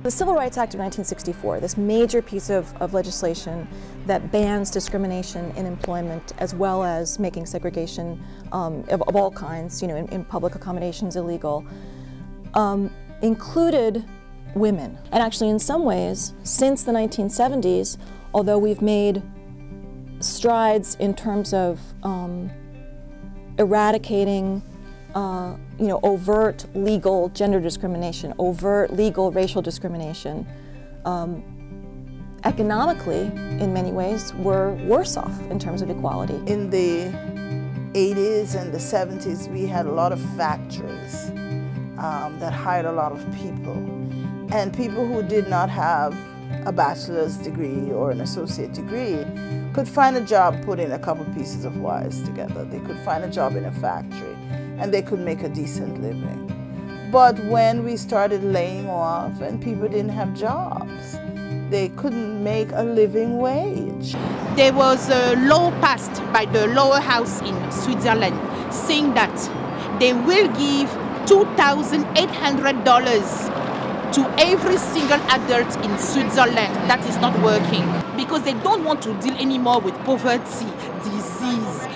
The Civil Rights Act of 1964, this major piece of legislation that bans discrimination in employment as well as making segregation of all kinds, in public accommodations illegal, included women. And actually, in some ways, since the 1970s, although we've made strides in terms of eradicating overt legal gender discrimination, overt legal racial discrimination, economically, in many ways, we're worse off in terms of equality. In the 80s and the 70s, we had a lot of factories that hired a lot of people. And people who did not have a bachelor's degree or an associate degree could find a job putting a couple pieces of wires together. They could find a job in a factory, and they could make a decent living. But when we started laying off and people didn't have jobs, they couldn't make a living wage. There was a law passed by the lower house in Switzerland saying that they will give $2,800 to every single adult in Switzerland that is not working, because they don't want to deal anymore with poverty, disease,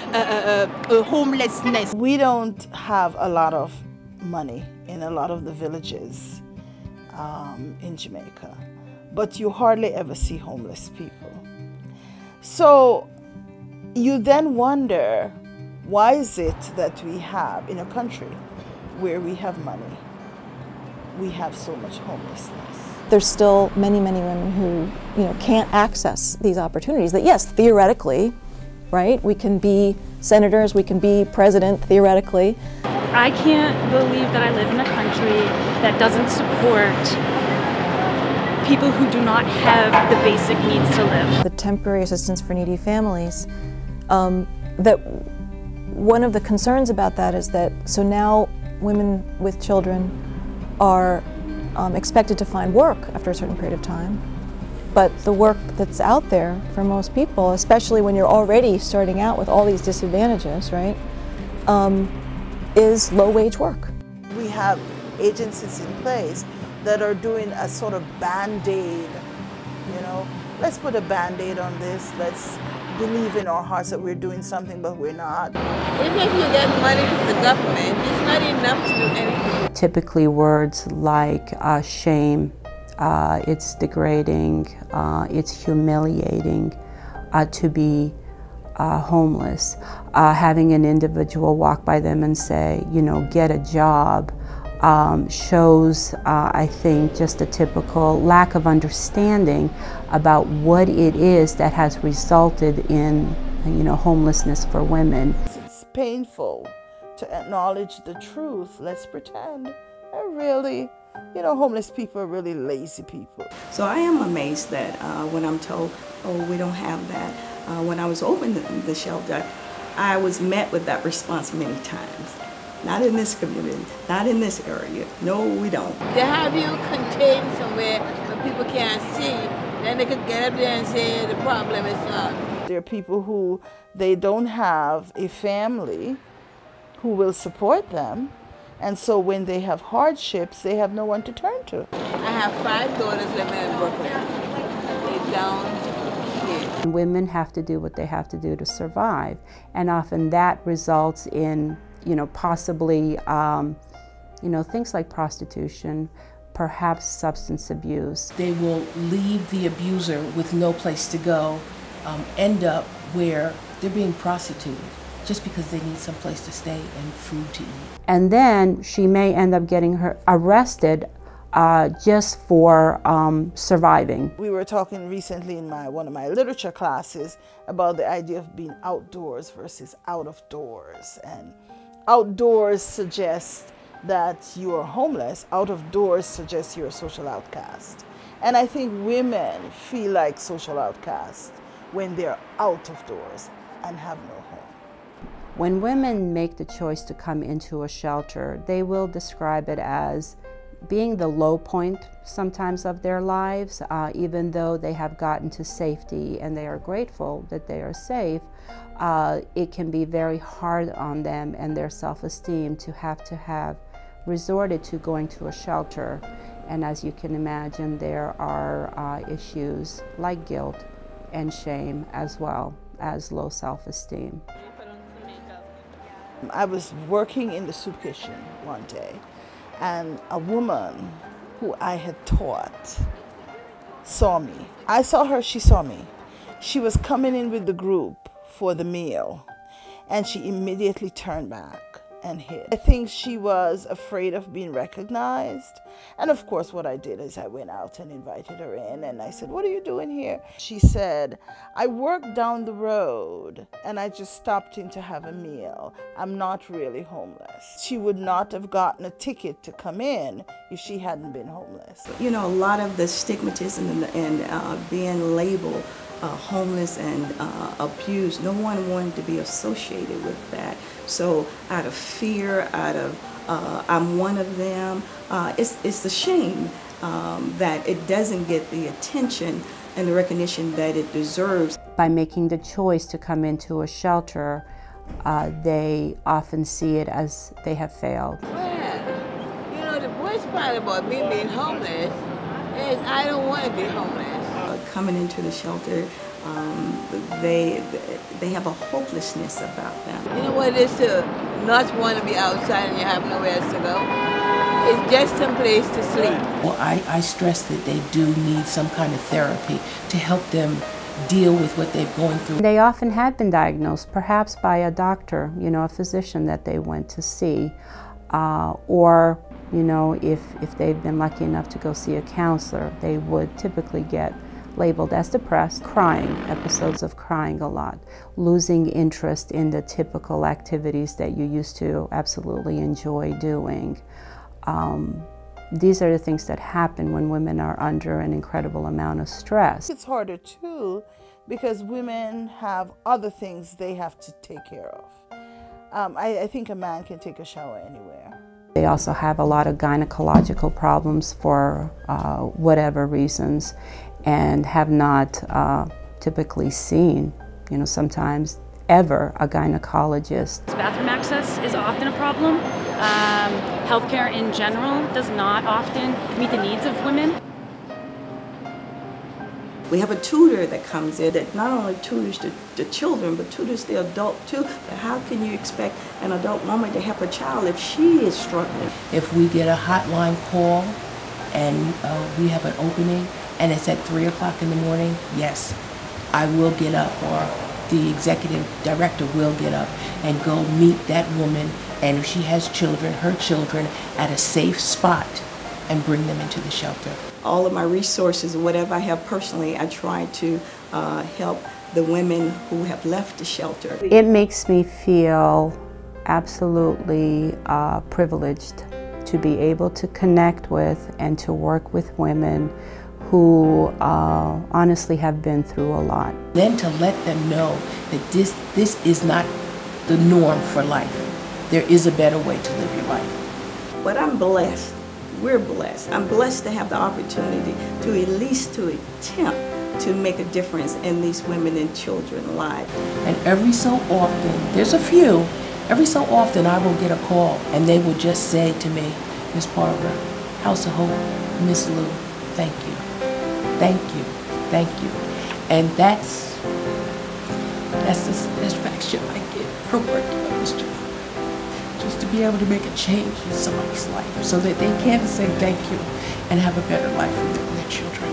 homelessness. We don't have a lot of money in a lot of the villages in Jamaica, but you hardly ever see homeless people. So you then wonder, why is it that we have, in a country where we have money, we have so much homelessness? There's still many, many women who, can't access these opportunities. That yes, theoretically, right, we can be senators, we can be president, theoretically. I can't believe that I live in a country that doesn't support people who do not have the basic needs to live. The temporary assistance for needy families, that one of the concerns about that is that, so now women with children are expected to find work after a certain period of time, but the work that's out there for most people, especially when you're already starting out with all these disadvantages, right, is low-wage work. We have agencies in place that are doing a sort of band-aid, let's put a band-aid on this, let's believe in our hearts that we're doing something, but we're not. Even if you get money from the government, it's not enough to do anything. Typically words like shame, it's degrading, it's humiliating to be homeless. Having an individual walk by them and say, get a job, shows, I think, just a typical lack of understanding about what it is that has resulted in, homelessness for women. It's painful to acknowledge the truth. Let's pretend homeless people are really lazy people. So I am amazed that when I'm told, oh, we don't have that. When I was opening the shelter, I was met with that response many times. Not in this community, not in this area. No, we don't. They have you contained somewhere where people can't see. Then they could get up there and say the problem is solved. There are people who they don't have a family who will support them. And so when they have hardships, they have no one to turn to. I have 5 daughters living in Brooklyn. They down here. Women have to do what they have to do to survive. And often that results in possibly, things like prostitution, perhaps substance abuse. They will leave the abuser with no place to go, end up where they're being prostituted just because they need some place to stay and food to eat. And then she may end up getting her arrested just for surviving. We were talking recently in one of my literature classes about the idea of being outdoors versus out of doors. And outdoors suggests that you are homeless. Out of doors suggests you're a social outcast. And I think women feel like social outcasts when they're out of doors and have no home. When women make the choice to come into a shelter, they will describe it as being the low point sometimes of their lives, even though they have gotten to safety and they are grateful that they are safe. It can be very hard on them and their self-esteem to have resorted to going to a shelter And as you can imagine, there are issues like guilt and shame, as well as low self-esteem. I was working in the soup kitchen one day, and a woman who I had taught saw me. I saw her, she saw me. She was coming in with the group for the meal, and she immediately turned back and hid. I think she was afraid of being recognized. And of course, what I did is I went out and invited her in, and I said, "What are you doing here?" She said, "I work down the road and I just stopped in to have a meal. I'm not really homeless." She would not have gotten a ticket to come in if she hadn't been homeless. You know, a lot of the stigmatism and being labeled homeless and abused, no one wanted to be associated with that. So out of fear, out of I'm one of them, it's a shame that it doesn't get the attention and the recognition that it deserves. By making the choice to come into a shelter, they often see it as they have failed. Well, you know, the worst part about me being homeless is I don't want to be homeless. Coming into the shelter, they have a hopelessness about them. You know what it is to not want to be outside and you have nowhere else to go? It's just some place to sleep. Well, I stress that they do need some kind of therapy to help them deal with what they're going through. They often had been diagnosed, perhaps by a doctor, you know, a physician that they went to see, or, you know, if they've been lucky enough to go see a counselor, they would typically get labeled as depressed, crying, episodes of crying a lot, losing interest in the typical activities that you used to absolutely enjoy doing. These are the things that happen when women are under an incredible amount of stress. It's harder too because women have other things they have to take care of. I think a man can take a shower anywhere. They also have a lot of gynecological problems for whatever reasons, and have not typically seen, you know, sometimes ever a gynecologist. Bathroom access is often a problem. Healthcare in general does not often meet the needs of women. We have a tutor that comes in that not only tutors the children, but tutors the adult too. But how can you expect an adult woman to help a child if she is struggling? If we get a hotline call and we have an opening and it's at 3 o'clock in the morning, yes, I will get up, or the executive director will get up and go meet that woman, and if she has children, her children, at a safe spot and bring them into the shelter. All of my resources, whatever I have personally, I try to help the women who have left the shelter. It makes me feel absolutely privileged to be able to connect with and to work with women who honestly have been through a lot. Then to let them know that this is not the norm for life. There is a better way to live your life. But I'm blessed. We're blessed. I'm blessed to have the opportunity to at least to attempt to make a difference in these women and children's lives. And every so often, there's a few, every so often I will get a call and they will just say to me, "Miss Barbara, House of Hope, Miss Lou, thank you. Thank you, thank you." And that's the satisfaction I get from working on this job. Just to be able to make a change in somebody's life so that they can say thank you and have a better life for their children.